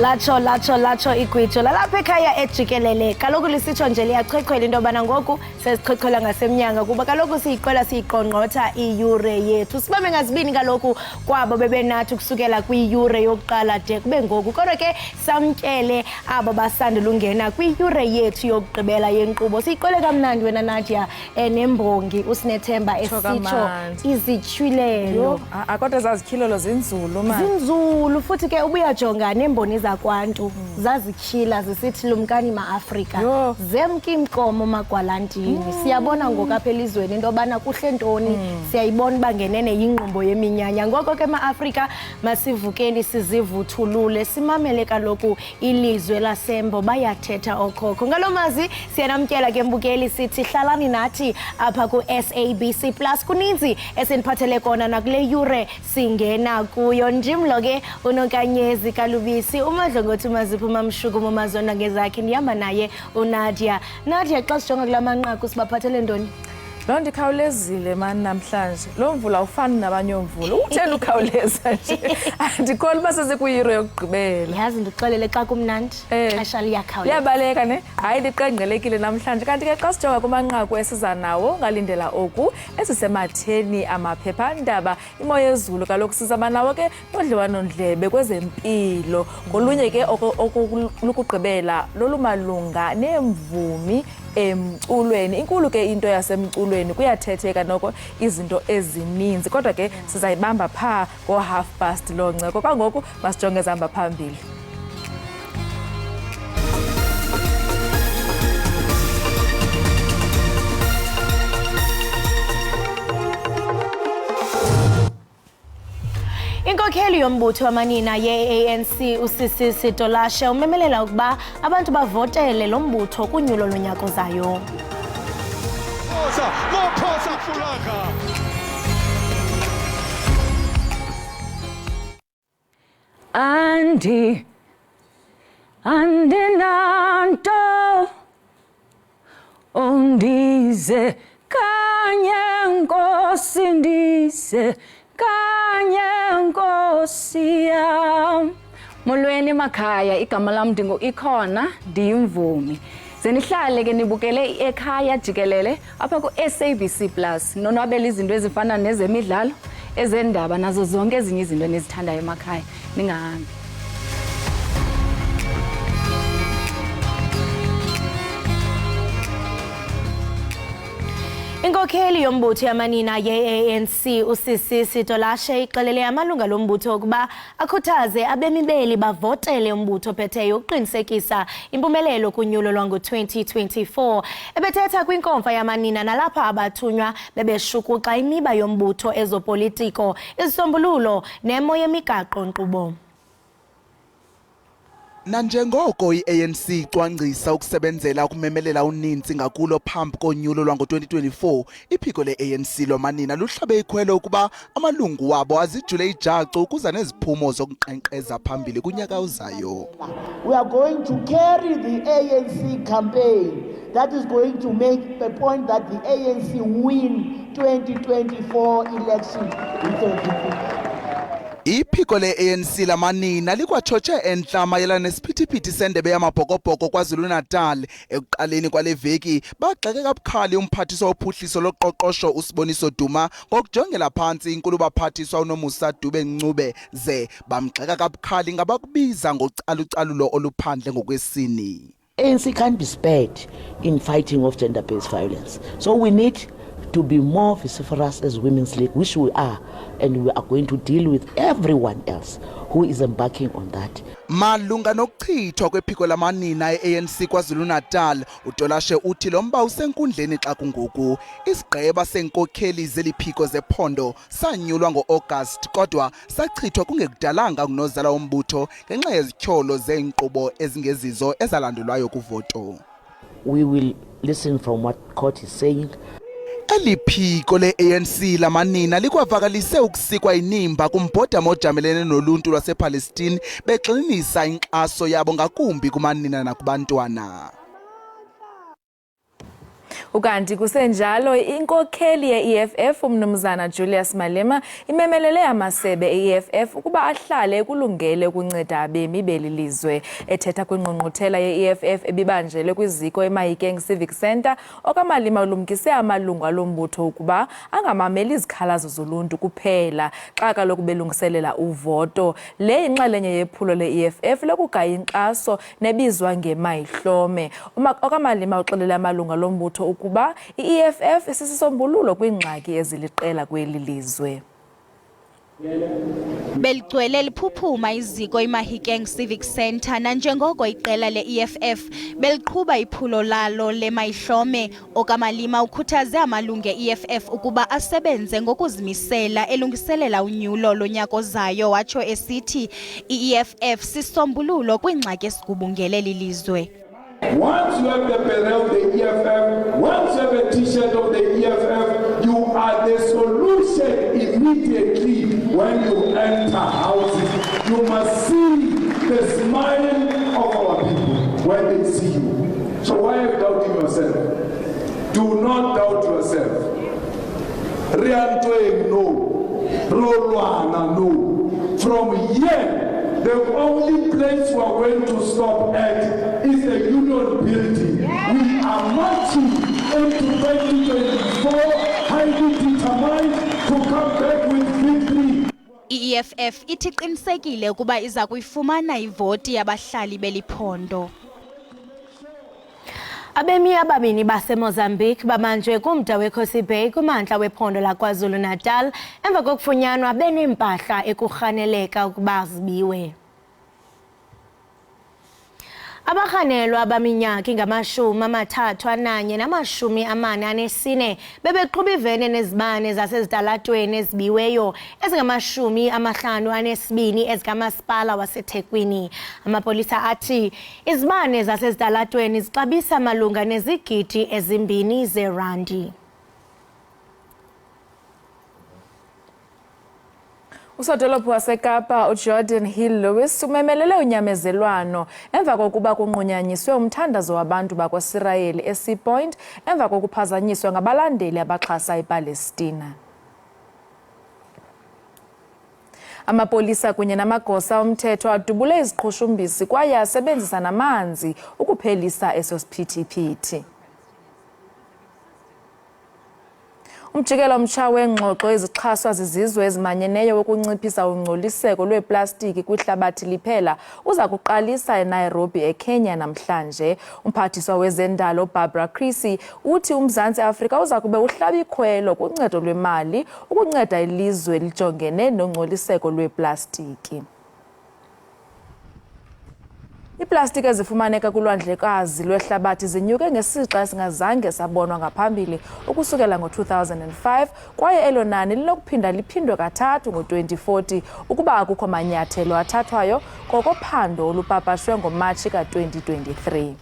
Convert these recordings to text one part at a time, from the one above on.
latsho igwijo lalapha ekhaya ejikelele. Kaloku lisitsho nje liyachwechwela into yobana ngoku sesichwechwela ngasemnyanga kuba kaloku siyiqwela siyiqongqotha iyure yethu. Sibambe ngazibini kaloku kwabo bebenathi ukusukela kwiyure yokuqala de kube ngoku. Kodwa ke samkele abo basandula ungena kwiyure yethu yokugqibela yenkqubo. Siyiqwele kamnandi wena Nadia nembongi uSinethemba esitsho izityhilelo. Kodwa zazityhilelo zinzulu manje. Zinzulu futhi ke ubuyajonga nemboni zakwantu zazityhila zisithi lumkani maAfrika zemka imkomo magwalantini. Siyabona ngokapha elizweni into yobana kuhle ntoni siyayibona uba ngenene yingqumbo yeminyanya. Ngoko ke maAfrika masivukeni sizivuthulule simamele kaloku ilizwe lasembo bayathetha okhokho. Ngalo mazi siyanamkela ke mbukeli sithi hlalani nathi apha ku SABC Plus. Kuninzi esiniphathele kona nakule yure singena kuyo. Njimlo ke unokanyezi kalubisi umadlongothi mazipho mamshukumo mazona ngezakhe ndihamba naye uNadia. Nadia, xa sijonga kula manqaku sibaphathele ntoni? Loo nto ikhawulezile mani namhlanje. Loo mvula awufani nabanye omvula. Utheni ukhawuleza nje? Andikholwa uba sesikuyiro yokugqibela. Yazi ndikuxelele xa kumnandi xesha liyakhawuleza. Liyabaleka ne? Hayi liqengqelekile namhlanje. Kanti ke xa sijonga kumanqaku esiza nawo ngalindela oku esisematheni amaphephandaba imo yezulu kaloku sizaba nawo ke nodliwanondlebe kwezempilo. Ngolunye ke lokugqibela lolumalunga neemvumi emculweni. Inkulu ke into yasemculweni kuyathetheka noko izinto ezininzi kodwa ke sizayibamba pha ngo-1:30 loo nceko. Kwangoku masijonge ezihamba phambili. Inkokheli yombutho wamanina ye-ANC uSisisi Tolashe umemelela ukuba abantu bavotele lo mbutho kunyulo lonyaka ozayo. Andinanto undize kanye nkosi ndize kanye nkosi yam. Molweni makhaya, igama lam Ikhona, ndiyimvumi. Zenihlale ke nibukele Ekhaya Jikelele apha ku SABC Plus. Nonwabela izinto ezifana nezemidlalo, ezendaba nazo zonke ezinye izinto enizithandayo emakhaya. Ningahambi. Inkokheli yombutho yamanina ye-ANC uSisisi Tolashe ixelele amalunga lombutho ukuba akhuthaze abemibeli bavotele umbutho ophetheyo ukuqinisekisa impumelelo kunyulo lwango-2024. Ebethetha kwinkomfa yamanina nalapha abathunywa bebeshukuxa imiba yombutho ezopolitiko, izisombululo nemo yemigaqo-nkqubo. Nanjengoko i-ANC icwangcisa ukusebenzela ukumemelela uninzi ngakulo phambi konyulo lwango-2024, iphiko le-ANC lomanina luhlabe ikhwelo ukuba amalungu wabo azijule ijacu ukuza neziphumo zokunkqenkqeza phambili kunyaka ozayo. We are going to carry the ANC campaign that is going to make the point that the ANC win 2024 election in 2024. Iphiko le-ANC lamanina likwatshotshe entla mayelana nesiphithiphithi sendebe yamabhokobhoko KwaZulu-Natal. Ekuqaleni kwale veki bagxeke kabukhali umphathiswa wophuhliso loqoqosho uSiboniso Duma ngokujongela phansi inkulu baphathiswa uNomusa Dube-Ncube ze bamgxeka kabukhali ngabakubiza ngocalucalulo oluphandle ngokwesini. ANC can't be spared in fighting off gender-based violence. So we need to be more vociferous as Women's League, which we are, and we are going to deal with everyone else who is embarking on that. Malunga nokuchithwa kwephiko lamanina e-ANC KwaZulu-Natal, uTolashe uthi lo mba usenkundleni xa kungoku. Isigqeba senkokheli zeliphiko zephondo sanyulwa ngo-August kodwa sachithwa kungekudalanga kunozala wombutho ngenxa yezityholo zeenkqubo ezingezizo ezalandulwayo kuvoto. We will listen from what court is saying. Eliphiko le-ANC lamanina likwavakalise ukusikwa inimba kumbhodamo ojamelene noluntu lwasePalestine begxininisa inkxaso yabo ngakumbi kumanina nakubantwana. Ukanti kusenjalo inkokheli ye-EFF umnumzana Julius Malema imemelele amasebe e-EFF ukuba ahlale kulungele ukunceda abemi beli lizwe. Ethetha kwingqungquthela ye-EFF ebibanjelwe kwiziko eMahikeng Civic Centre, okaMalema ulumkise amalungu alombutho ukuba angamameli izikhalazo zoluntu kuphela xa kaloku belungiselela uvoto. Le inxalenye yephulo le-EFF lokugaya inkxaso nebizwa ngemayihlome. okaMalema uxelele amalungu alombutho ukuba i-EFF isisisombululo kwiingxaki eziliqela kweli lizwe. Beligcwele liphuphuma iziko iMahikeng Civic Centre nanjengoko iqela le-EFF beliqhuba iphulo lalo lemayihlome. okaMalema ukhuthaze amalungu e-EFF ukuba asebenze ngokuzimisela elungiselela unyulo lonyaka ozayo, watsho esithi i-EFF sisombululo kwiingxaki esigubungele lilizwe. Once you have the beret of the EFF, once you have a t-shirt of the EFF, you are the solution immediately when you enter houses. You must see the smile of our people when they see you. So why are you doubting yourself? Do not doubt yourself. Riantoeng no. Rolwana no. From here, the only place we are going to stop at is the union building. We are marching into 2024, highly determined to come back with victory. I-EFF ithi qinisekile ukuba iza kuyifumana ivoti yabahlali beliphondo. Abemi ababini baseMozambique bamanjwe kumda weKhosi Bay kumantla wephondo laKwaZulu-Natal emva kokufunyanwa benempahla ekurhaneleka ukuba zibiwe. Abarhanelwa abaminyaka ingama-31 nama-44 bebeqhuba ivene nezibane zasezitalatweni ezibiweyo ezingama-52 ezikamasipala waseThekwini. Amapolisa athi izibane zasezitalatweni zixabisa malunga nezigidi ezi2 zeerandi. Usodolophu waseKapa uJordan Hill Lewis umemelele unyamezelwano emva kokuba kunqunyanyiswe umthandazo wabantu bakwaSirayeli eSea Point emva kokuphazanyiswa ngabalandeli abaxhasa iPalestina. Amapolisa kunye namagosa omthetho adubule iziqhushumbisi kwaye asebenzisa namanzi ukuphelisa eso siphithiphithi. Umjikelo omtsha wengxoxo ezixhaswa zizizwe ezimanyeneyo wokunciphisa ungcoliseko lweplastiki kwihlabathi liphela uza kuqalisa eNairobi, eKenya namhlanje. Umphathiswa wezendalo Barbara Creasy uthi uMzantsi Afrika uza kube uhlaba ikhwelo kuncedo lwemali ukunceda ilizwe lijongene nongcoliseko lweplastiki. Iplastiki ezifumaneka kulwandlekazi lwehlabathi zinyuke ngesixa esingazange sabonwa ngaphambili ukusukela ngo-2005 kwaye elo nani linokuphinda liphindwe kathathu ngo-2040 ukuba akukho manyathelo athathwayo ngokophando olupapashwe ngoMatshi ka-2023.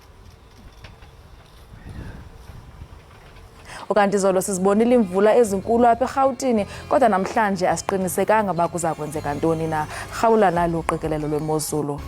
Ukanti izolo sizibonile imvula ezinkulu apha eRhawutini kodwa namhlanje asiqinisekanga uba kuza kwenzeka ntoni na. Rhawula nalo uqikelelo lwemozulu.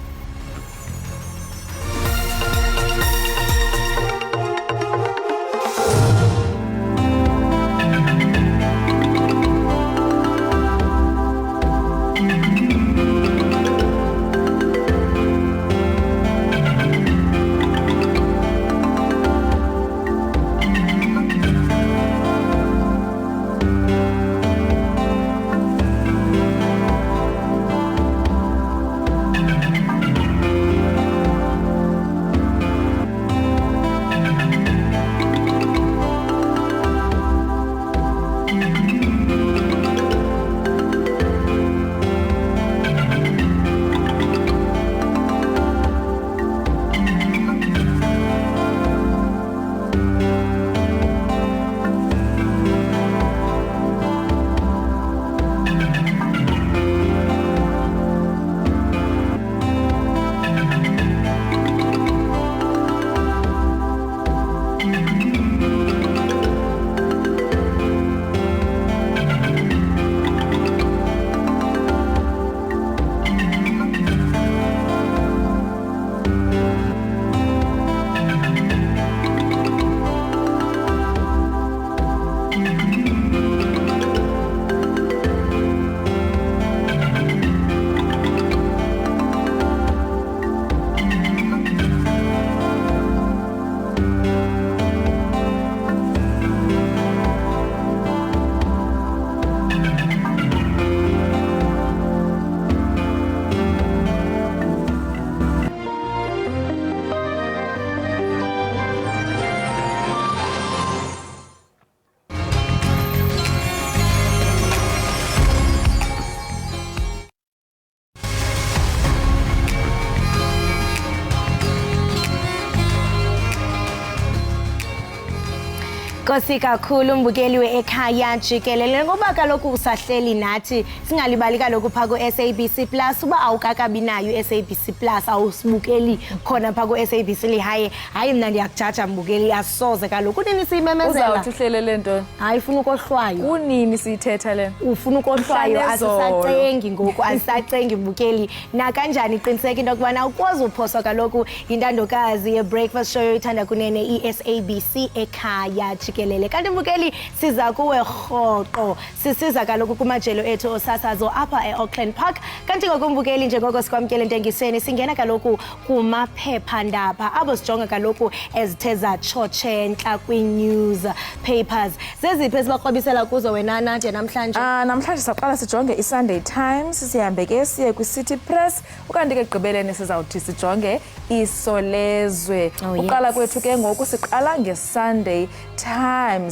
Nkosi kakhulu mbukeli we-Ekhaya Jikelele, ngoba kaloku usahleli nathi singalibali kaloku pha ku-SABC Plus. Uba awukakabi nayo i-SABC Plus awusibukeli khona pha ku-SABC lihaye, hayi mna ndiyakujaja mbukeli, asoze kaloku. Kunini siyimemezela? Uzawuthi uhlele le nto? Hayi, ufuna ukohlwayo. Kunini siyithetha le? Ufuna ukohlwayo, asisacengi ngoku, asisacengi mbukeli. Nakanjani qiniseka into yokubana ukwazi uphoswa kaloku yintandokazi ye-breakfast show yoyithanda kunene i-SABC Ekhaya Jikelele. Kanti mbukeli siza kuwe rhoqo, sisiza kaloku kumajelo ethu osasazo apha e-Auckland Park. Kanti ngokumbukeli njengoko sikwamkele entengisweni, singena kaloku kumaphephandaba abo sijonga kaloku ezithe zatshotshentla kwi-news papers. Zeziphi ezibakrwabisela kuzo wena Nadia namhlanje? Namhlanje saqala sijonge i-Sunday Times, sihambe ke siye kwi-City Press, ukanti ke gqibeleni sizawuthi sijonge isolezwe. Uqala kwethu ke ngoku siqala nge-Sunday Times.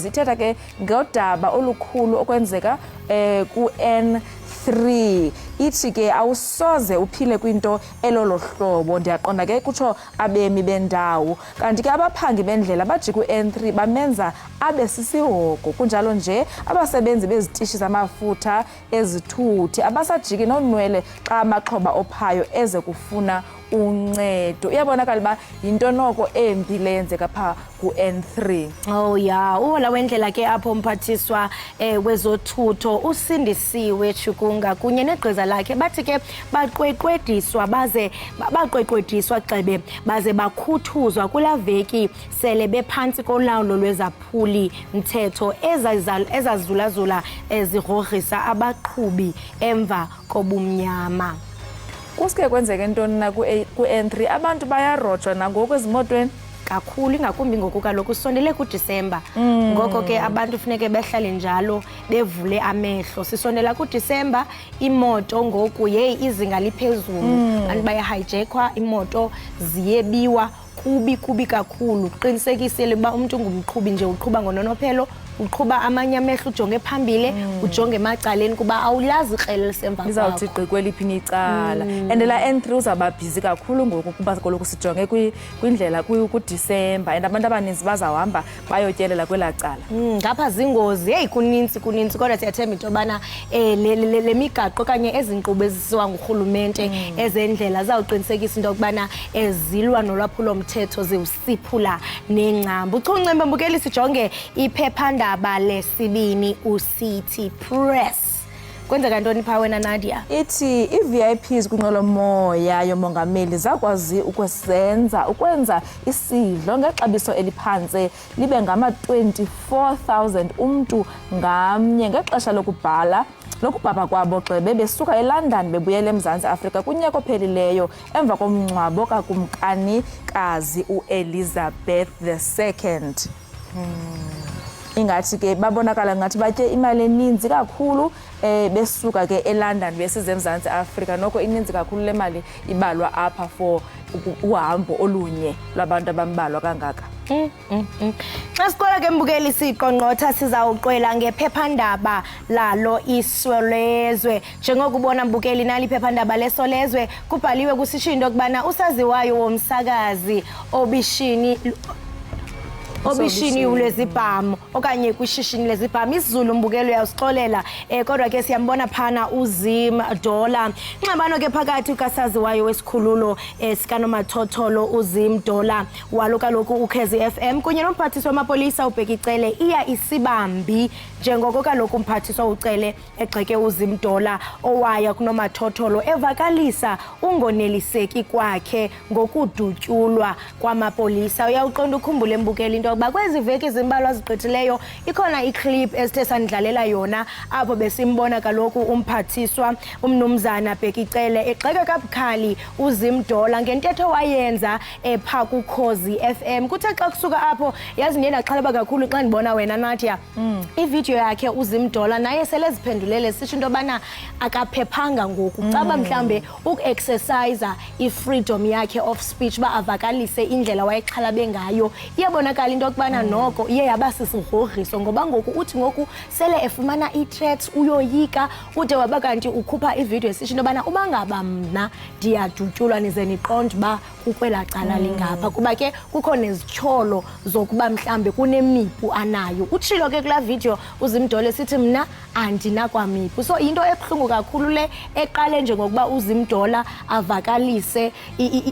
Ithetha ke ngodaba olukhulu okwenzeka ku-N3. Ithi ke awusoze uphile kwinto elolo hlobo. Ndiyaqonda ke kutsho abemi bendawo. Kanti ke abaphangi bendlela baji ku-N3 bamenza abe sisihoko. Kunjalo nje abasebenzi bezitishi zamafutha ezithuthi abasajiki nonwele xa amaxhoba ophayo eze kufuna uncedo. Iyabonakala uba yinto noko embi leyenzeka phaa ku-N3. Oh ya, uhola wendlela ke apho umphathiswa wezothutho usindisiwe Chukunga kunye negqiza lakhe bathi ke baqweqwediswa gxebe baze bakhuthuzwa kula veki sele bephantsi kolawulo lwezaphuli mthetho ezazulazula ezigrogrisa abaqhubi emva kobumnyama. Kusuke kwenzeke ntoni na ku-N3? Abantu bayarojwa nangoku ezimotweni kakhulu, ingakumbi ngoku kaloku sisondele kuDisemba. Ngoko ke abantu funeke behlale njalo bevule amehlo. Sisondela kuDisemba, imoto ngoku izinga liphezulu. Abantu bayahijackwa, imoto ziyebiwa, kubi kakhulu. Qinisekisele uba umuntu ngumqhubi nje uqhuba ngononophelo, uqhuba amanye amehlo, ujonge phambili, ujonge emacaleni kuba awulazi ikrele lisemva kwakho. Izawuthi gqikweliphi nicala. And la N3 uzawuba bhizi kakhulu ngoku kuba kaloku sijonge kwindlela kuDisemba, and abantu abaninzi bazawuhamba bayotyelela kwelaa cala. Ngapha zingozi, kunintsi kodwa siyathemba into yobana le migaqo okanye ezi nkqubo ezisiwa ngurhulumente ezendlela zawuqinisekisa into yokubana zilwa nolwaphulomthetho ziwusiphula nengcambu. Uchuncembe mbukeli sijonge iphephandaba lesibini uCity Press. Kwenzeka ntoni phaa wena Nadia? Ithi i-VIPs kwinqwelomoya yomongameli zakwazi ukwenza isidlo ngexabiso eliphantse libe ngama-24,000 umntu ngamnye ngexesha lokubhabha kwabo gxebe besuka eLondon bebuyela eMzantsi Afrika kunyaka ophelileyo emva komngcwabo kakumkanikazi uElizabeth II. Ingathi ke babonakala ngathi batye imali eninzi kakhulu besuka ke eLondon besize eMzantsi Afrika. Noko ininzi kakhulu le mali ibalwa apha for uhambo olunye lwabantu abambalwa kangaka. Xa siqola ke mbukeli siqongqotha sizawuqwela ngephephandaba lalo isolezwe. Njengokubona mbukeli nali iphephandaba lesolezwe kubhaliwe kusitsho into yokubana usaziwayo womsakazi obishini lwezibhamu okanye kwishishini lezibhamu isiZulu mbukelo uyawusixolela kodwa ke siyambona phana uZim Dola. Ingxabano ke phakathi ukasaziwayo wesikhululo sikanomathotholo uZim Dola walo kaloku uKhezi FM kunye nomphathiswa wamapolisa uBhekicele iya isibambi njengoko kaloku umphathiswa uCele egxeke uZim Dola owaya kunomathotholo evakalisa ungoneliseki kwakhe ngokudutyulwa kwamapolisa. Uyawuqonda ukhumbule mbukeli into yokuba kwezi veki zimbalwa zigqithileyo ikhona iclip esithe sandidlalela yona apho besimbona kaloku umphathiswa umnumzana Bhekicele egxeka kabukhali uZim Dola ngentetho wayenza phaa kuKhozi FM. Kuthe xa kusuka apho yazi ndiye ndaxhalaba kakhulu xa ndibona wena Nadia ividiyo yakhe uZim Dola naye sele ziphendulele sitsho into yobana akaphephanga ngoku caba mhlambe uku-exercise i-freedom yakhe of speech ba avakalise indlela wayexhalabe ngayo. Iyabonakala into into yokubana noko iye yaba sisigrogriso ngoba ngoku uthi ngoku sele efumana i-threats uyoyika ude waba kanti ukhupha ivideo esisho into yobana uba ngaba mna ndiyadutyulwa nize niqonde uba kukwela cala lingapha kuba ke kukho nezityholo zokuba mhlambe kunemipu anayo. Utshilo ke kulaa video uZimdole sithi mna andinakwamipu. So into ebuhlungu kakhulu le eqale njengokuba uZimdola avakalise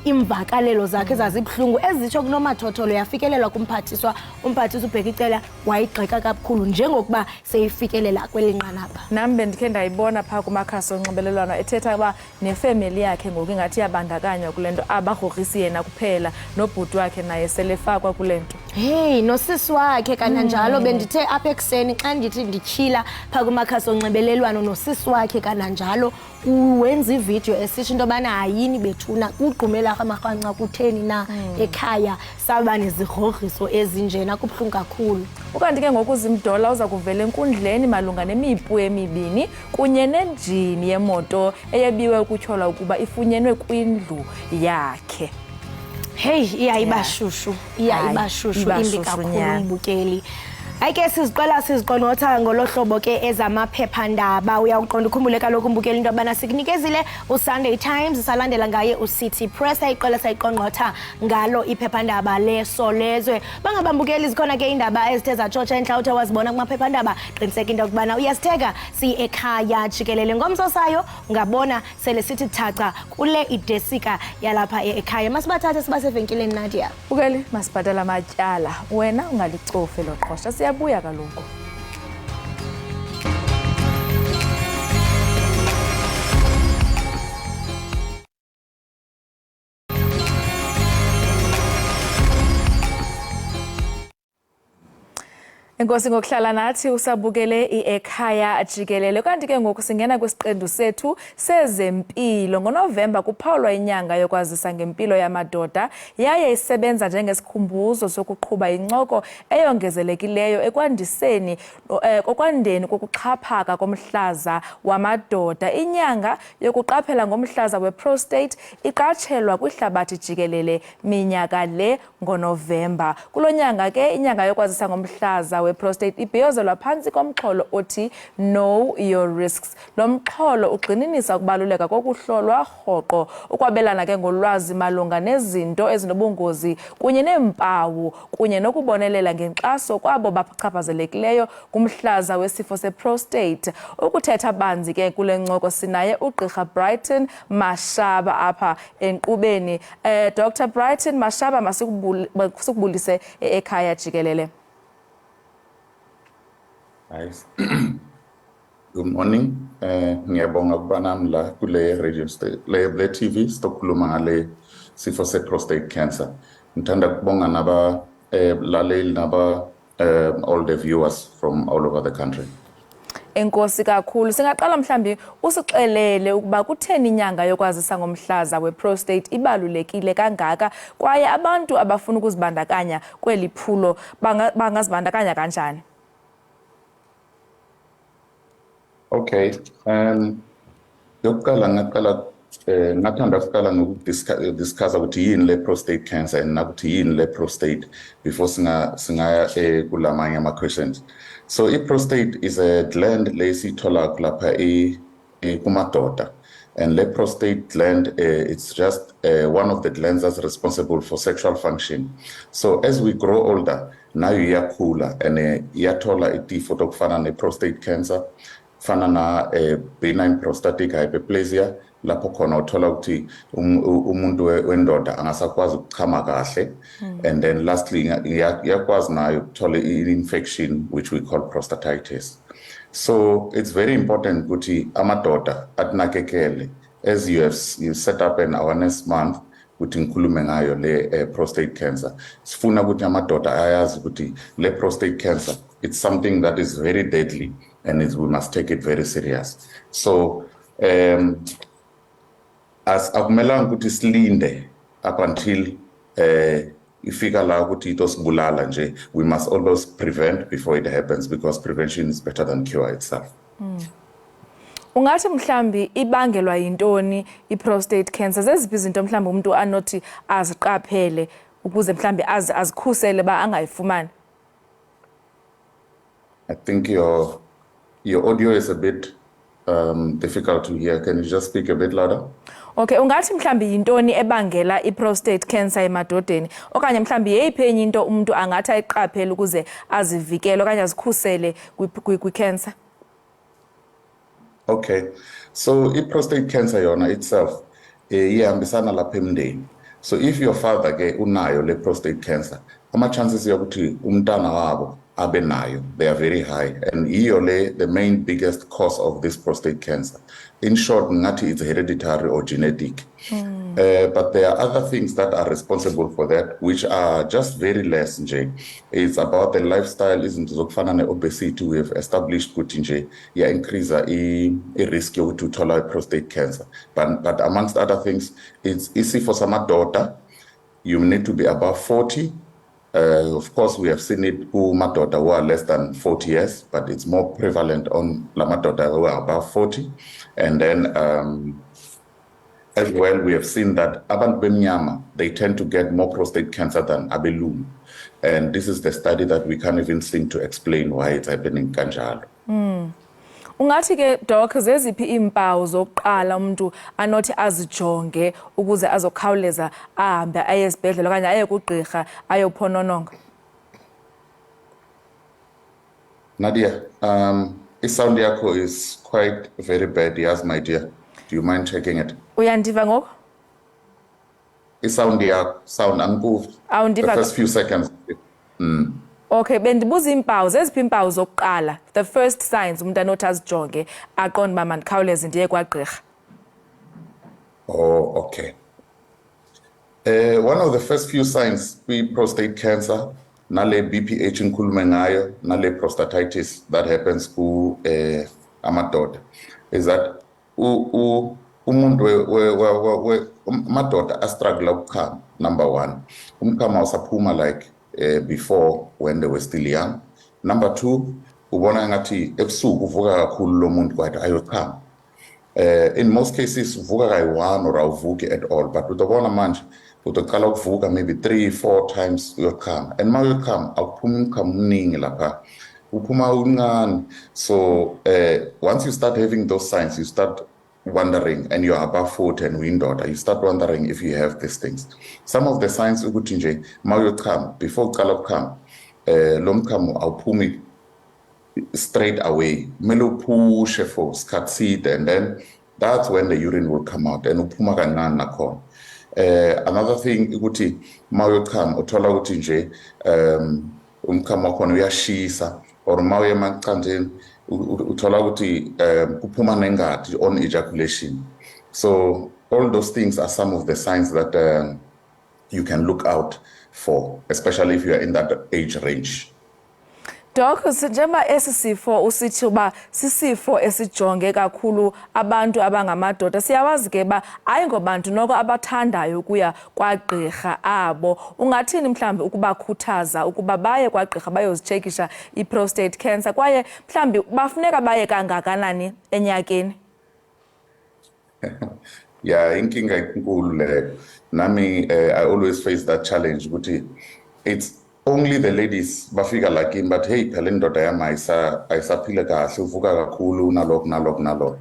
imvakalelo zakhe zazibuhlungu ezitsho kunomathotholo yafikelelwa kumphathiswa uBheka Icala wayigxeka kakhulu njengokuba seyifikelela kwelinqanaba. Nam bendikhe ndayibona phaa kumakhasi onxibelelwano ethetha uba nefemeli yakhe ngoku ingathi yabandakanywa kule nto abagrogrisi yena kuphela nobhuti wakhe naye selefakwa kule nto. Hey nosisi wakhe kananjalo bendithe apha ekuseni xa ndithi ndityhila phaa kumakhasi onxibelelwano nosisi wakhe kananjalo uwenza ivideo esitsho into yobana hayini bethuna kugqumela amarhanca kutheni na ekhaya saba nezigrogriso ezinjena kubuhlungu kakhulu. Ukanti ke ngoku uZimdola uza kuvela enkundleni malunga nemipu emibini kunye nenjini yemoto eyebiwe ukutyholwa ukuba ifunyenwe kwindlu yakhe. Hey iyayibashushu imbi kakhulu umbukeli. Ayike siziqonotha ngolohlobo ke ezamaphephandaba uyawuqonda ukhumbule kaloku umbukeli into yobana sikunikezile uSunday Times salandela ngaye uCity Press ayiqala sayiqonqotha ngalo iphephandaba leSolezwe. Bangabambukeli zikhona ke indaba ezithe zatshotsha enhla uthe wazibona kumaphephandaba qiniseka into yokubana uyasitheka Ekhaya Jikelele ngomso sayo ungabona sele sithi thaca kule idesika yalapha ekhaya. Masibathathe sibasevenkileni Nadia. Bukeli masibhatala amatyala wena ungalicofe lo qhosha siyabuya kaloku. Enkosi ngokuhlala nathi usabukele Ekhaya Jikelele. Kanti ke ngoku singena kwisiqendu sethu sezempilo. NgoNovemba kuphawulwa inyanga yokwazisa ngempilo yamadoda yaye isebenza njengesikhumbuzo sokuqhuba incoko eyongezelekileyo ekwandiseni kokwandeni kokuxhaphaka komhlaza wamadoda. Inyanga yokuqaphela ngomhlaza weprostate iqatshelwa kwihlabathi jikelele minyaka le ngoNovemba. Kulo nyanga ke inyanga yokwazisa ngomhlaza prostate ibhiyozelwa phantsi komxholo othi know your risks. Lo mxholo ugxininisa ukubaluleka kokuhlolwa rhoqo ukwabelana ke ngolwazi malunga nezinto ezinobungozi kunye neempawu kunye nokubonelela ngenkxaso kwabo bachaphazelekileyo kumhlaza wesifo seprostate. Ukuthetha banzi ke kule ncoko sinaye uGqirha Brighton Mashaba apha enkqubeni. Dr. Brighton Mashaba masikubulise Ekhaya Jikelele. Nice. Good morning. Ngiyabonga ukuba nami la kule radio le TV stokhuluma ngale sifo se prostate cancer. Ngithanda ukubonga naba laleli naba all the viewers from all over the country. Enkosi kakhulu. Singaqala mhlambi usixelele ukuba kutheni inyanga yokwazisa ngomhlaza weprostate ibalulekile kangaka kwaye abantu abafuna ukuzibandakanya kweli phulo bangazibandakanya kanjani? Okay, yokuqala ngathanda ukuqala ngokudiscussa ukuthi yini le prostate cancer and nakuthi yini le prostate before singaya kulamanye ama questions. So prostate is a gland lesithola lapha kumadoda, and le prostate gland it's just one of the glands that's responsible for sexual function. So as we grow older, nayo iyakhula and iyathola itifo tokufana ne prostate cancer, fana na benign prostatic hyperplasia lapho khona uthola ukuthi umuntu wendoda angasakwazi ukuchama kahle, and then lastly iyakwazi nayo ukuthola infection which we call prostatitis. So it's very important ukuthi amadoda atinakekele, as you set up an awareness month ukuthi ngikhulume ngayo le prostate cancer. Sifuna ukuthi amadoda ayazi ukuthi le prostate cancer it's something that is very deadly and we must take it very serious. So as akumelanga ukuthi silinde up until ifika la ukuthi itosibulala nje, we must always prevent before it happens, because prevention is better than cure itself. Ungathi mhlambi ibangelwa yintoni iprostate cancer? Zeziphi izinto mhlambi umuntu anothi aziqaphele ukuze mhlambi azikhusele ba angayifumani? I think your audio is a bit difficult to hear. Can you just speak a bit louder? Okay, ungathi mhlambi yintoni ebangela i-prostate cancer emadodeni okanye mhlambi yeyiphi enye into umuntu angathi ayiqaphele ukuze azivikele okanye azikhusele kwi-cancer? Okay, so i-prostate cancer yona itself iyahambisana lapha emndeni. So if your father ke unayo le prostate cancer, ama-chances yokuthi umntana wabo abe nayo, they are very high, and iyo le the main biggest cause of this prostate cancer. In short, ngathi it's hereditary or genetic. But there are other things that are responsible for that, which are just very less nje. It's about the lifestyle, izinto zokufana ne-obesity. We have established ukuthi nje ya increase i-risk yokuthi uthola prostate cancer. But amongst other things, it's easy for some daughter. You need to be above 40. Of course, we have seen it kumadoda who are less than 40 years, but it's more prevalent on lamadoda who are above 40. And then as well, we have seen that abantu bemnyama, they tend to get more prostate cancer than abelungu. And this is the study that we can't even seem to explain why it's happening kanjalo. Ungathi ke doc zeziphi impawu zokuqala umuntu anothi azijonge ukuze azokhawuleza ahambe aye esibhedlela okanye aye kugqirha ayophonononga? Nadia, i-sound yakho is quite very bad, yes, my dear. Do you mind checking it? Uyandiva ngoku? I-sound yakho, angikuva. The first few seconds. Okay, bendibuza impawu zeziphi impawu zokuqala, the first signs umuntu anothi azijonge aqonde uba mandikhawuleze ndiye kwagqirha? Oh, okay. One of the first few signs prostate cancer, nale BPH inkhulume ngayo, nale prostatitis that happens ku amadoda, is that umuntu madoda struggle ukukhama. Number one, umkhama usaphuma like before when they were still young. Number two, ubona ngathi ebusuku uvuka kakhulu lo muntu kwathi ayochama. In most cases uvuka kayi-1 or awuvuki at all, but utobona manje utoqala ukuvuka maybe 3-4 times uyochama, and ma uyochama awuphumi umchamo omningi lapha, uphuma uncane. So once you start having those signs, you start wondering, and you are above 40 and uyindoda, you start wondering if you have these things. Some of the signs ukuthi nje ma uyochama, before uqala ukuchama, lo mchamo awuphumi straight away, kumele upushe for isikhathi side, and then that's when the urine will come out and uphuma kancane nakhona. Another thing ukuthi ma uyochama uthola ukuthi nje umchamo wakhona uyashisa, or ma uye emaqandeni uthola ukuthi kuphuma nengadi on ejaculation. So all those things are some of the signs that you can look out for, especially if you are in that age range. Doc, njengoba esi sifo usithi uba sisifo esijonge kakhulu abantu abangamadoda, siyawazi ke ba ayingobantu noko abathandayo ukuya kwagqirha abo. Ungathini mhlambi ukubakhuthaza ukuba baye kwagqirha bayozitshekisha i-prostate cancer, kwaye mhlambi bafuneka baye kangakanani enyakeni? Yeah, inkinga enkulu leyo. Nami I always face that challenge ukuthi it's only the ladies bafika like him, but hey, phela indoda yami ayisaphile kahle, uvuka kakhulu nalokho.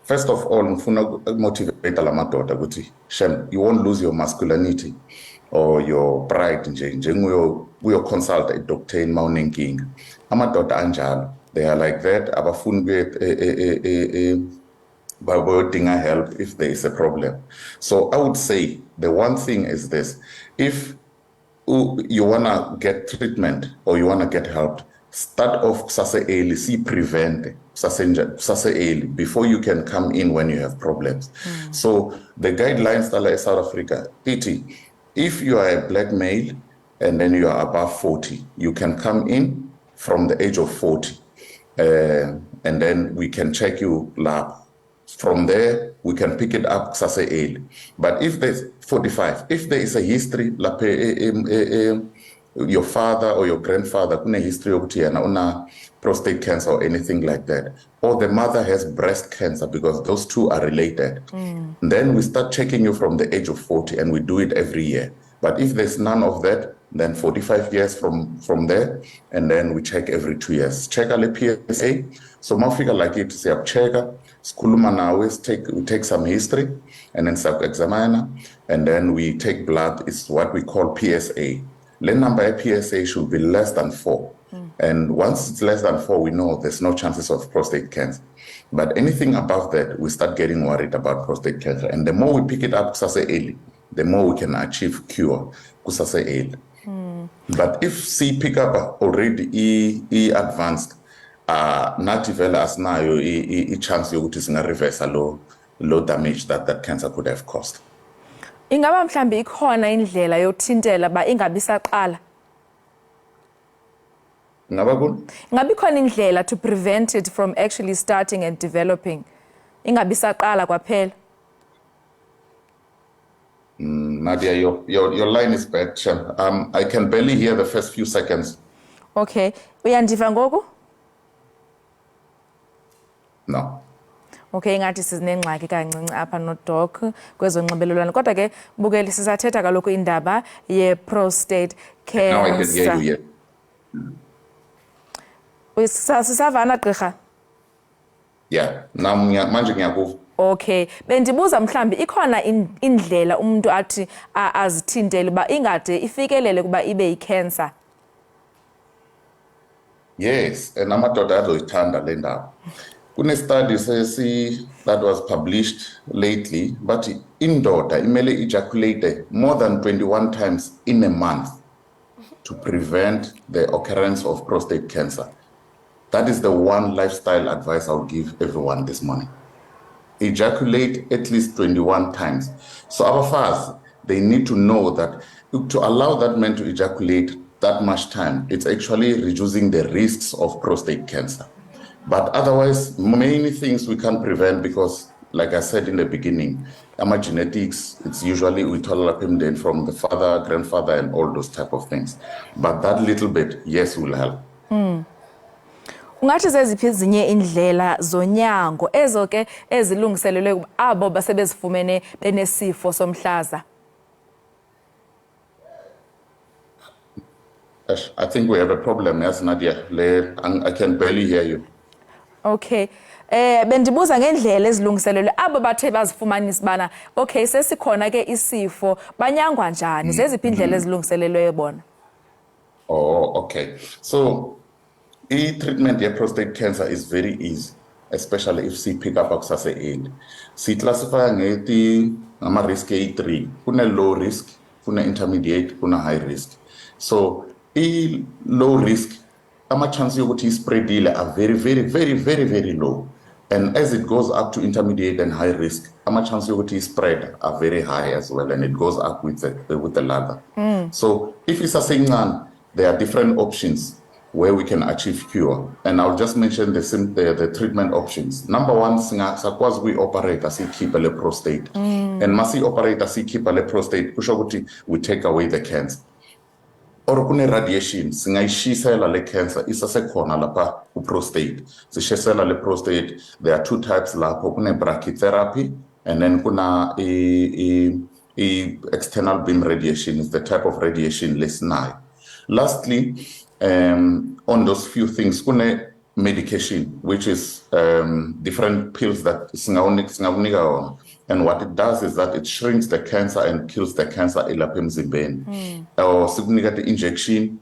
First of all, ngifuna motivate la madoda ukuthi Shem, you won't lose your masculinity or your pride nje uyo consult a doctor in mawunenkinga. Amadoda anjalo, they are like that, abafuni bayodinga help if there is a problem. So I would say the one thing is this: if you want to get treatment or you want to get help, start off sase early, see prevent sase early before you can come in when you have problems. So the guidelines that are South Africa, PT, if you are a black male and then you are above 40, you can come in from the age of 40, and then we can check you lab. From there, we can pick it up sase early. But if there's 45, if there is a history, like your father or your grandfather, kuna history of una prostate cancer or anything like that, or the mother has breast cancer, because those two are related, then we start checking you from the age of 40, and we do it every year. But if there's none of that, then 45 years from there, and then we check every 2 years. Check le PSA. So mafika like it say check. Skuluma now we take some history, and then sub-examiner, and then we take blood. It's what we call PSA. The number of PSA should be less than 4. And once it's less than 4, we know there's no chances of prostate cancer. But anything above that, we start getting worried about prostate cancer. And the more we pick it up early, the more we can achieve cure early. But if C pick up already advanced, not develop as now a chance you to reverse a low damage that cancer could have caused. Ingaba mhlambi ikhona indlela yokuthintela ba ingabi saqala? Ngabe khona indlela to prevent it from actually starting and developing? Ingabi saqala kwaphela? Nadia, your line is bad. I can barely hear the first few seconds. Okay. Uyandiva ngoku? No. Okay, ngathi sizinengxaki kancinci apha nodoc kwezonxibelelwano. Kodwa ke bukeli sisathetha kaloku indaba ye-prostate cancer. Now I can hear you, yeah. Sisavana gqirha? Yeah, manje ngiyakuva. Okay, bendibuza mhlambi ikhona indlela umuntu athi azithintele ba ingade ifikelele kuba ibe yi-cancer? Yes, and amadoda azoyithanda le ndaba. Kune-study that was published lately, but indoda imele ejaculate more than 21 times in a month to prevent the occurrence of prostate cancer. That is the one lifestyle advice I would give everyone this morning. Ejaculate at least 21 times. So our fathers, they need to know that to allow that man to ejaculate that much time, it's actually reducing the risks of prostate cancer. But otherwise, many things we can't prevent because, like I said in the beginning, our genetics, it's usually we tolerate them from the father, grandfather, and all those type of things. But that little bit, yes, will help. Ungathi zeziphi ezinye indlela zonyango ezo ke ezilungiselelwe abo basebezifumene benesifo somhlaza? I think we have a problem, yes, Nadia. I can barely hear you. Okay. Bendibuza ngendlela ezilungiselelwe abo bathe bazifumanisa bana okay sesikhona ke isifo banyangwa njani zeziphi indlela ezilungiselelwe bona? Oh, okay. So treatment of prostate cancer is very easy, especially if she pick up kusase-early. Si classify ngeti ama-risk A3. Kuna low risk, kuna intermediate, kuna high risk. So low risk, ama-chance yokuthi spread are very, very, very, very, very low. And as it goes up to intermediate and high risk, ama-chance yokuthi spread are very high as well, and it goes up with the ladder. So if it's a single, there are different options where we can achieve cure. And I'll just mention the treatment options. Number one, sakwazi we operate as Jikelele prostate. And masi operate as Jikelele prostate, we take away the cancer. Or kune radiation, singayishisela le cancer, isasekhona lapha prostate. Sishisela le prostate, there are two types lapho, kune brachytherapy, and then kuna external beam radiation, is the type of radiation lesnayo. Lastly, on those few things, kune medication, which is different pills that singawunika on. And what it does is that it shrinks the cancer and kills the cancer elapha emzimbeni. Or sikunika the injection.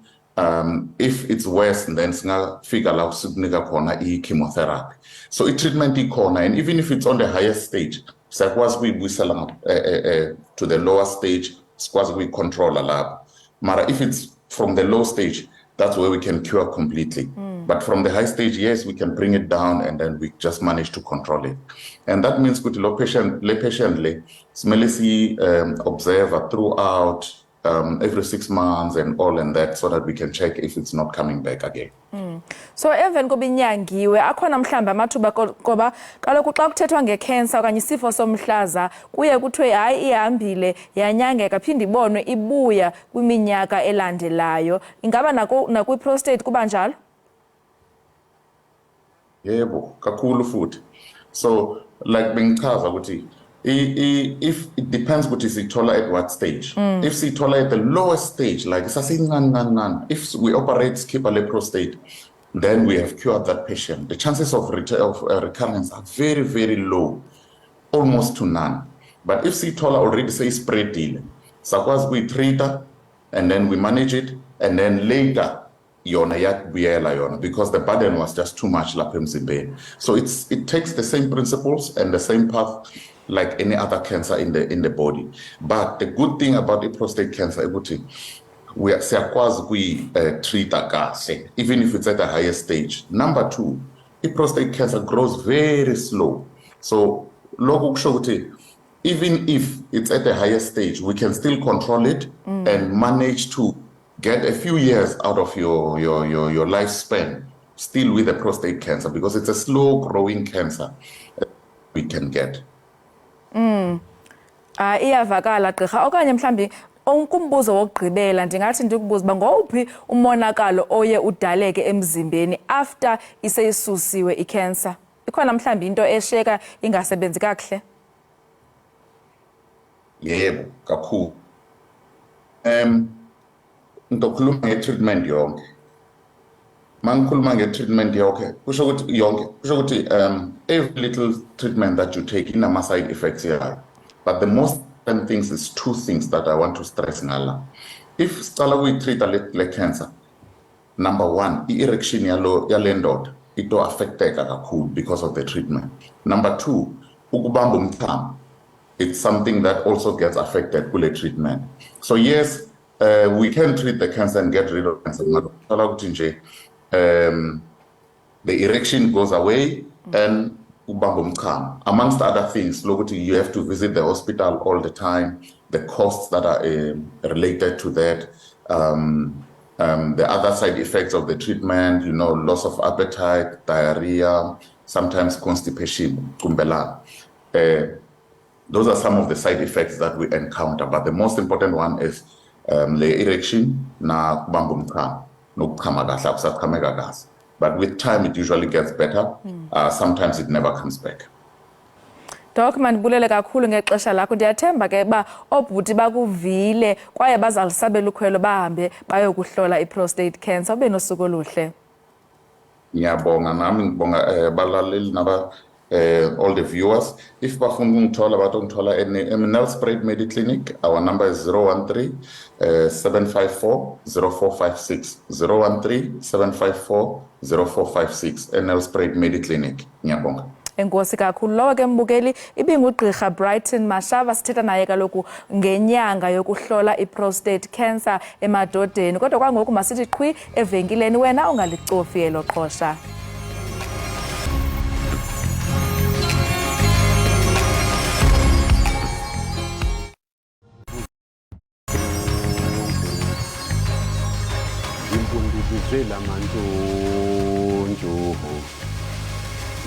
If it's worse, then singafika la sikunika khona chemotherapy. So treatment ikhona, and even if it's on the highest stage, sakwazi kuyibuyisela to the lower stage, sikwazi kuyicontrola lapho. Mara if it's from the low stage, that's where we can cure completely. But from the high stage, yes, we can bring it down and then we just manage to control it. And that means kuti le patient smele observe throughout every 6 months and all and that, so that we can check if it's not coming back again. So even kuba inyangiwe akhona mhlamba amathuba koba kaloku xa kuthethwa ngecancer okanye isifo somhlaza kuye kuthiwe hayi ihambile yanyangeka phinde ibonwe ibuya kwiminyaka elandelayo. Ingaba nakwi-prostate kuba njalo? Yebo, kakhulu futhi. So like bengichaza ukuthi If it depends what is Itola at what stage. If Itola at the lowest stage, like if we operate skip a prostate, then we have cured that patient. The chances of recurrence are very, very low, almost to none. But if Itola already says spread deal, suppose we treat her and then we manage it, and then later because the burden was just too much. So it takes the same principles and the same path like any other cancer in the body. But the good thing about the prostate cancer, we treat a even if it's at a higher stage. Number two, the prostate cancer grows very slow. So even if it's at a higher stage, we can still control it and manage to get a few years out of your lifespan still with the prostate cancer, because it's a slow growing cancer we can get. Iyavakala gqirha, okanye mhlambi kumbuzo wokugqibela ndingathi ndikubuza uba ngowuphi umonakalo oye udaleke emzimbeni after iseyisusiwe i-cancer? Ikhona mhlambi into esheka ingasebenzi kakuhle? Yebo, kakhulu. Ngikhuluma nge-treatment yonke. Mangikhuluma nge-treatment yonke, kusho ukuthi every little treatment that you take inama side effects here. But the most important things is two things that I want to stress ngala. If we treat a cancer, number one, erection yale ndoda ito affecteka kakhulu because of the treatment. Number two, ukubamba umchamo. It's something that also gets affected with the treatment. So yes, we can treat the cancer and get rid of cancer. The erection goes away and amongst other things, you have to visit the hospital all the time, the costs that are related to that, the other side effects of the treatment, loss of appetite, diarrhea, sometimes constipation, kumbela. Those are some of the side effects that we encounter, but the most important one is the erection na kubamba umchamo, gas. But with time, it usually gets better. Sometimes it never comes back. Doc, mandibulele kakhulu ngexesha lakho. Ndiyathemba ke ba obhuti bakuvile kwaye bazalisabela ukhwelo bahambe bayokuhlola i-prostate cancer. Ube nosuku oluhle. Ngiyabonga nami ngibonga balaleli naba all the viewers. If bafuna ungithola batongithola Nelspruit Mediclinic, our number is 013-754-0456. 013-754-0456. Nelspruit Mediclinic. Ngiyabonga. Enkosi kakhulu. Lowo ke mbukeli ibingugqirha Brighton Mashava, sithetha naye kaloku ngenyanga yokuhlola i-prostate cancer emadodeni. Kodwa kwangoku masithi qhwi evenkileni, wena ungalicofi elo qhosha.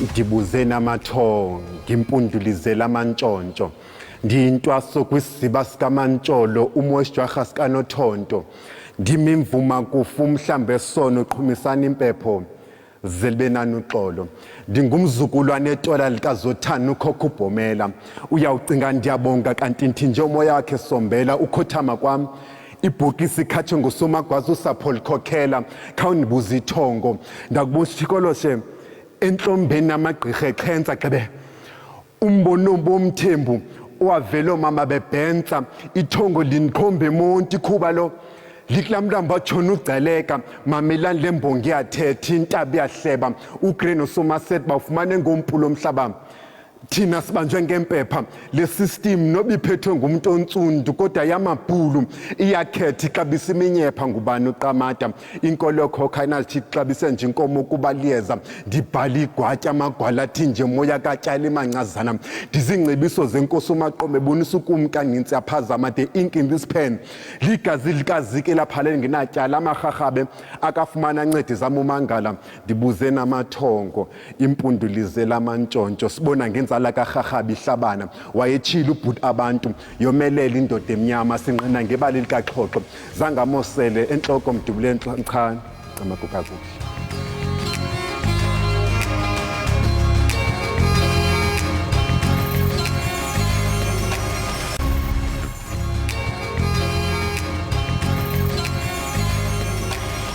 Ndibuze namathongo, ngimpundulizela amantshontsho. Ndiyintwaso kwisiziba sikamantsholo, umosjwarha sikanothonto. Ndimimvuma kufu umhlambe esono qhumisana impepho, zelibenana uxolo. Ndingumzukulwane etola likazothana ukhokha ubhomela. Uyawucinga ndiyabonga kanti nje umoya wakhe sombela ukhothama kwami. Ibhokisi ikhathwe ngusomagwazi usapho likhokhela, khawundibuza ithongo. Ndakubuza Jikelele entlombeni amagqirha ekhensa gqebe. Umbono bomthembu owavela omama bebhensa, ithongo linikhombe emonti ikhuba lo. Liklamlamba batshona ugceleka, mamelani lembongi yathetha, intaba yahleba, uGreno Somerset bawufumane ngompulo omhlaba. Thina sibanjwe ngempepha, le system noba iphethwe ngumuntu ontsundu kodwa yamabhulu iyakhetha ixabisa iminyepha ngubani uqamata. Inkolo khokha inathi ixabise nje inkomo kuba liyeza. Ndibhala igwatya amagwala athi nje moya katyala emancazana. Ndizingcebiso zenkosi uMaqombe ebonisa ukumka nintsi yaphazama the ink in this pen. Ligazi likazike laphaleni nginatyala amarharhabe akafumana ncedi zama umangala. Ndibuze namathongo, impundulizela amantshontsho, sibona ngenza la kaRharhabe ihlabana wayetshila ubhuti abantu yomelela indoda emnyama sinqina ngebali likaXhoxho zangamosele enhloko mdubuleni mchana amaguga kuhle.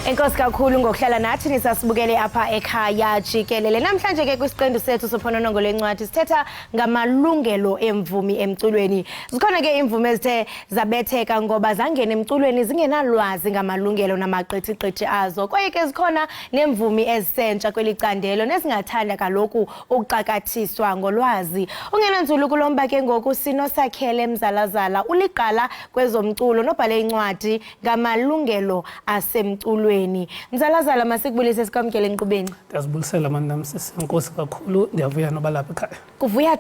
Enkosi kakhulu ngokuhlala nathi nisasibukele apha ekhaya jikelele. Namhlanje ke kwisiqendu sethu sophononongo lwencwadi sithetha ngamalungelo emvumi emculweni. Zikhona ke imvumi ezithe zabetheka ngoba zangena emculweni zingenalwazi ngamalungelo namaqithiqithi azo. Kwaye ke zikhona nemvumi ezisentsha kwelicandelo nezingathanda kaloku ukuqakathiswa ngolwazi. Ungenanzulu kulomba ke ngoku sinosakhele Mzalazala uliqala kwezomculo nobhale incwadi ngamalungelo asemculweni. Mzalazala masikubulise sikwamkele enkqubeni. Ndiyazibulisela manam sisi, inkosi kakhulu, ndiyavuya noba lapha ekhaya. Kuvuya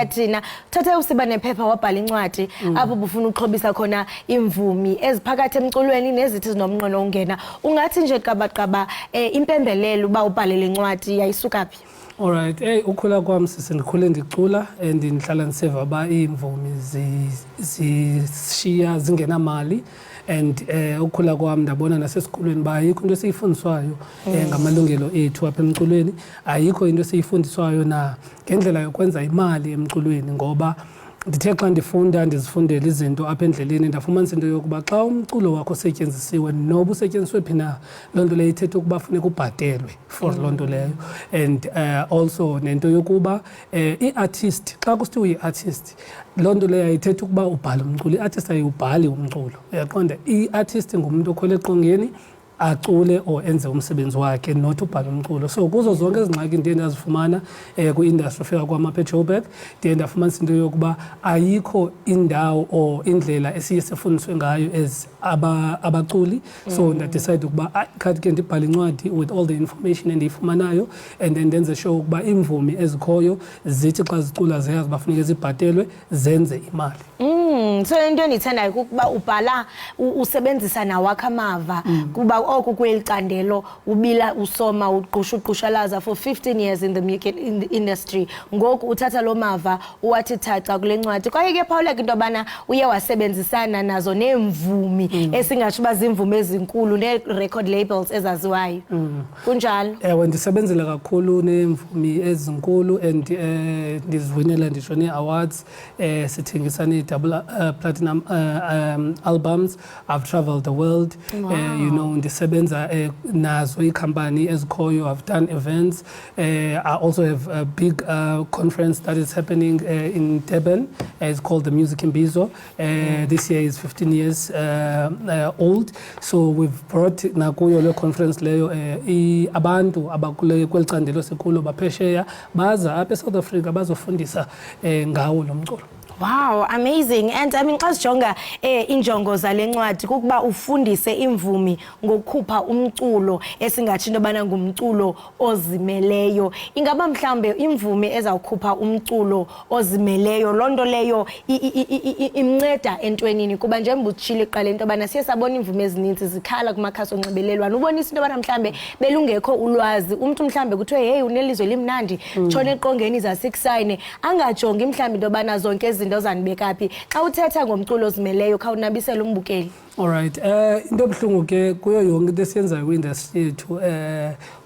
thina. Thathe usiba nephepha wabhala incwadi apho bufuna uxhobisa khona imvumi eziphakathi emculweni nezithi zinomnqweno ungena. Ungathi nje qabaqaba impembelelo uba ubhalele incwadi yayisuka phi? Alright, ukhula kwami sisi ndikhule ndicula and ndihlala ndiseva uba iimvumi zishiya zingenamali. And ukhula kwami ndabona nasesikolweni ba ayikho into esiyifundiswayo ngamalungelo ethu apha emculweni, ayikho into esiyifundiswayo na ngendlela yokwenza imali emculweni, ngoba ndithe xa ndifunda ndizifundela izinto apha endleleni ndafumanisa into yokuba xa umculo wakho osetyenzisiwe noba usetyenziswe phi na, loo nto leyo ithetha ukuba funeka ubhatelwe for loo nto leyo. And also nento yokuba i-artist xa kusithiwa uyi-artist, loo nto leyo ayithetha ukuba ubhale umculo. I-artist ayiwubhali umculo, uyaqonda. I-artist ngumntu okhwele eqongeni acule or enze umsebenzi wakhe, not ubhala umculo. So kuzo zonke izingxaki ndiye ndazifumana kwi-industry fika kwam apha eJoburg, ndiye ndafumanisa into yokuba ayikho indawo or indlela esiye sifundiswe ngayo as abaculi. So ndadecide ukuba khathi ke ndibhale incwadi with all the information endiyifumanayo, and then ndenze sure ukuba iimvumi ezikhoyo zithi xa zicula ziyazi bafuneke zibhatelwe zenze imali. So into endiyithandayo kukuba ubhala usebenzisa nawakho amava kuba oku kwelicandelo ubila usoma uqhushalaza for 15 years in the music industry. Ngoku uthatha lo mava uwathi thatha kule ncwadi. Kwaye ke Phawuleka into yobana uye wasebenzisana nazo neemvumi esingatsho uba ziimvumi ezinkulu ne-record labels ezaziwayo. Kunjalo? Ewe, ndisebenzela kakhulu neemvumi ezinkulu and ndiziwinela nditsho nee-awards, sithengisa nee-double platinum albums. I've traveled the world. You know, ndisebenza nazo iikhampani ezikhoyo. I've done events. I also have a big conference that is happening in Durban. It's called the Music in Bizo. This year is 15 years old. So we've brought nakuyo le conference leyo abantu abakule kwelicandelo sikulo baphesheya baza apha eSouth Africa bazofundisa ngawo lo mculo. Wow, amazing. And I mean xa sijonga injongo zale ncwadi kukuba ufundise imvumi ngokukhupha umculo esingathi into yobana ngumculo ozimeleyo. Ingaba mhlambe imvumi ezawukhupha umculo ozimeleyo loo nto leyo imnceda entwenini, kuba njengoba utshilo iqala into yobana siye sabona imvumi ezininzi zikhala kumakhasi onxibelelwano ubonisa into yobana mhlambe belungekho ulwazi. Umntu mhlambe kuthiwe hey unelizwe limnandi tshona eqongeni zasikusayine, angajongi mhlambe into yobana zonke izinto ozanibeka phi. Xa uthetha ngomculo ozimeleyo khawunabisela umbukeli. Alright, into ebuhlungu ke kuyo yonke into esiyenzayo kwi-industry yethu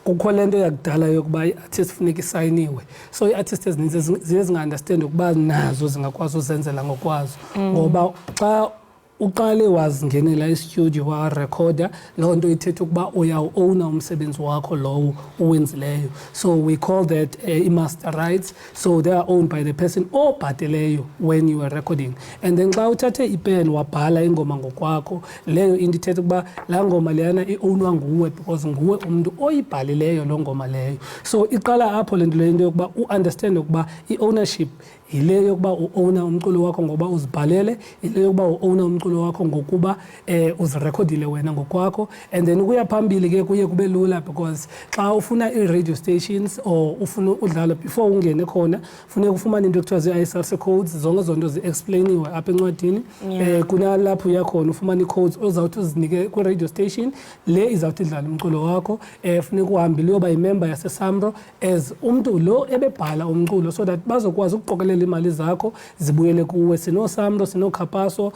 kukho le nto yakudala yokuba i-artist funeka isayiniwe. So i-artist ezininzi ziye zinga-understand ukuba nazo zingakwazi uzenzela ngokwazo, ngoba xa uqale wazingenela istudio warekhoda, loo nto ithetha ukuba uyawuowna umsebenzi wakho lowo uwenzileyo. So we call that i-master rights. So they are owned by the person obhateleyo when you are recording. And then xa uthathe ipen wabhala ingoma ngokwakho, leyo into ithetha ukuba laa ngoma leyana i-ownwa nguwe because nguwe umntu oyibhalileyo loo ngoma leyo. So iqala apho le nto leyo into yokuba u-understand ukuba i-ownership yile yokuba u-owna umculo wakho ngoba uzibhalele, yile yokuba u-owna umculo wakho ngokuba uzirekhodile wena ngokwakho. And then ukuya phambili ke kuye kube lula because xa ufuna i-radio stations or ufuna udlala before ungene khona funeka ufumane into ekuthiwa zii-ISRC codes, zonke zonto zi-explainiwe apha encwadini. Kunalapho uyakhona ufumane ii-codes ozawuthi uzinike kwi-radio station le izawuthi idlala umculo wakho. Funeka uhambile uyoba yimember yaseSAMRO as umntu lo ebebhala umculo so that bazokwazi ukuqokelela uzibuyisele imali zakho zibuyele kuwe. Sino Samro, sino Kapaso,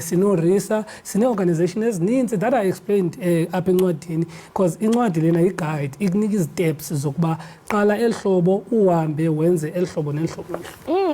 sino Risa, sino organization ezininzi that I explained apha encwadini, because incwadi lena i-guide ikunika iziteps zokuba qala elhlobo uhambe wenze elhlobo nelhlobo.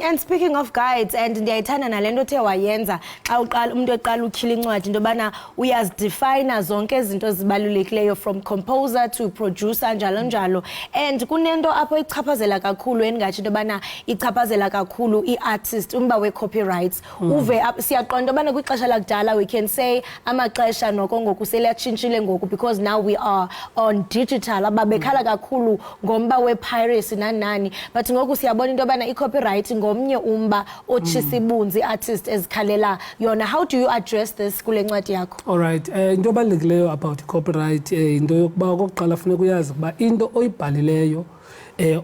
And speaking of guides, and ndiyayithanda nalento othe wayenza xa uqala umuntu eqala ukhila incwadi into yobana uyazidefine zonke izinto ezibalulekileyo from composer to producer njalo njalo, and kunento apho ichaphazela kakhulu engathi into yobana ichaphazela kakhulu i-artist umba we-copyrights. Uve siyaqonda into yobana kwixesha lakudala we can say amaxesha noko ngoku seliyatshintshile ngoku because now we are on digital. Ababekhala kakhulu ngomba we-piracy nani, but ngoku siyabona into yobana i-copyright ngomnye umba otshisa ibunzi artist ezikhalela yona. How do you address this kule ncwadi yakho? Alright, into ebalulekileyo about copyright into yokuba okokuqala funeka uyazi ukuba into oyibhalileyo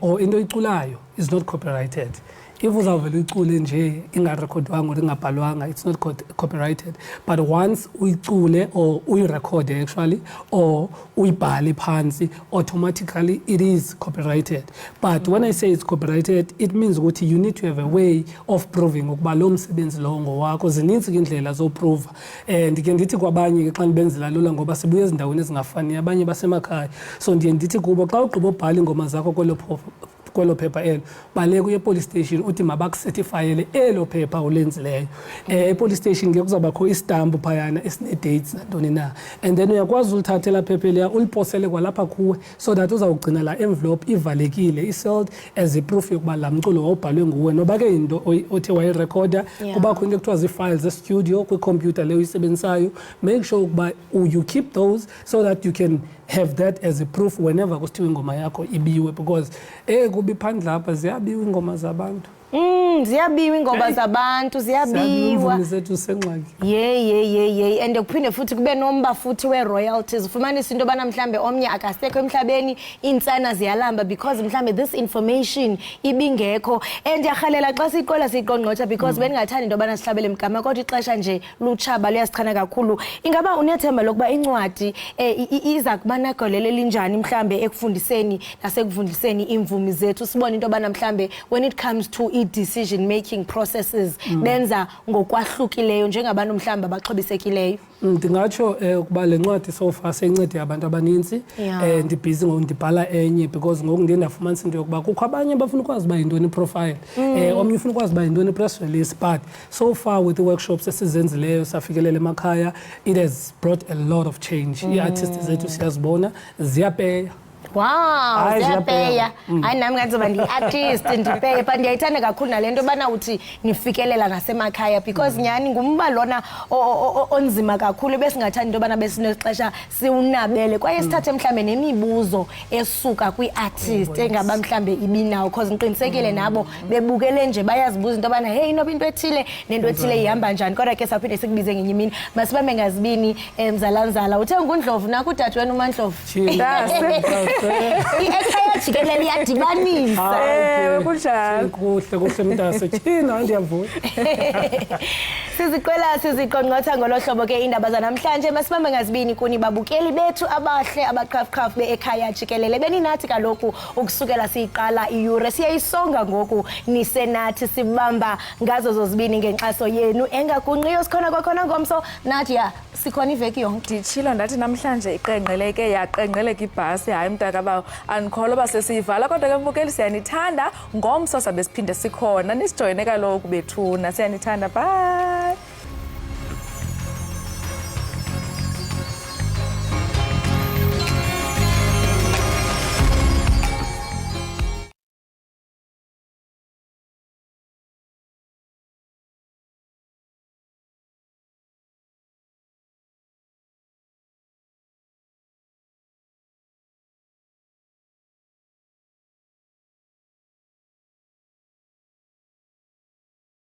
or into oyiculayo is not copyrighted. If uzawuvela uyicule nje ingarekhodwanga or ingabhalwanga, it's not copyrighted. But once uyicule or uyirekhode actually or uyibhale phansi, automatically it is copyrighted. But when I say it's copyrighted, it means ukuthi you need to have a way of proving ukuba lo msebenzi lo ngowakho. Zininzi indlela zoprova. Ndike ndithi kwabanye ke xa ndibenzela lula ngoba sibuye ezindaweni ezingafani, abanye basemakhaya. So ndiye ndithi kubo xa ugqiba ubhala ingoma zakho kwelo phepha elo, baleka uye police station uthi mabakucertifyele elo phepha ulenzileyo. Police station ke kuzabakho istampu phayana esine-dates nantoni na, and then uyakwazi ulithatha ela phepha eliya uliposele kwalapha kuwe so that uzawugcina la envelope ivalekile, i-sealed as a proof yokuba la mculo wawubhalwe nguwe. Noba ke into othe wayirekhoda kubakho into ekuthiwa zii-files zestudio kwikhompyutha leyo uyisebenzisayo, make sure ukuba you keep those so that you can have that as a proof whenever kusithiwa ingoma yakho ibiwe, because kubi phandle apha ziyabiwa ingoma zabantu. Ziyabiwa ingoma zabantu, ziyabiwa. Zethu sengxaki. Ye and kuphinde futhi kube nomba futhi we-royalties. Ufumanisa into yobana mhlambe omnye akasekho emhlabeni, insana ziyalamba because mhlambe this information ibingekho. And ndiyarhalela xa siyiqola siyiqongqotha because bendingathanda into yobana sihlabele mgama kodwa ixesha nje lutshaba luyasichana kakhulu. Ingaba unethemba lokuba incwadi iza kuba nagalelo elinjani mhlambe ekufundiseni nasekufundiseni imvumi zethu, sibone into yobana mhlambe when it comes to decision making processes benza ngokwahlukileyo njengabantu mhlamba baxhobisekileyo? Ndingatsho ukuba le ncwadi so far seyincede abantu abaninzi. Ndibhizi ngondibhala enye because ngoku ndiye ndafumanisa into yokuba kukho abanye abafuna ukwazi uba yintoni profile, omnye ufuna ukwazi uba yintoni press release. But so far with the workshops esizenzileyo safikelela emakhaya, it has brought a lot of change. Ii-artists zethu siyazibona ziyapeya. Wow, ziyapeya. Hayi nami ngazoba ndi-artist ndipeya, but ndiyayithanda kakhulu nalento yobana uthi nifikelela nasemakhaya because nyani ngumba lona onzima kakhulu besingathanda into yobana besinexesha siwunabele kwaye sithathe mhlambe nemibuzo esuka kwi-artist engaba mhlambe ibinawo, because ngiqinisekile nabo bebukele nje bayazibuza into yobana hey inoba into ethile nento ethile ihamba njani. Kodwa ke saphinde sikubize ngenye imini masibambe ngazibini mzalanzala. Uthe nguNdlovu nakho udade wena uMandlovu. Ekhaya Jikelele iyadibanisa. Kunjalo. Kuhle mntase. Thina ndiyavuya. Siziqongqotha ngolo hlobo ke indaba zanamhlanje. Masibambe ngazibini kuni babukeli bethu abahle abaqhafuqhafu be-Ekhaya Jikelele. Beninathi kaloku ukusukela siyiqala iyure siyayisonga ngoku nisenathi sibamba ngazo zozibini ngenkxaso yenu engagunqiyo sikhona kwakhona ngomso nathi sikhona iveki yonke. Nditshilo ndathi namhlanje iqengqeleke yaqengqeleka ibhasi. Hayi mntakabawo andikholwa uba sesiyivala kodwa ke mbukeli siyanithanda. Ngomso sabe siphinde sikhona nisijoyine kaloku bethuna. Siyanithanda. Bye.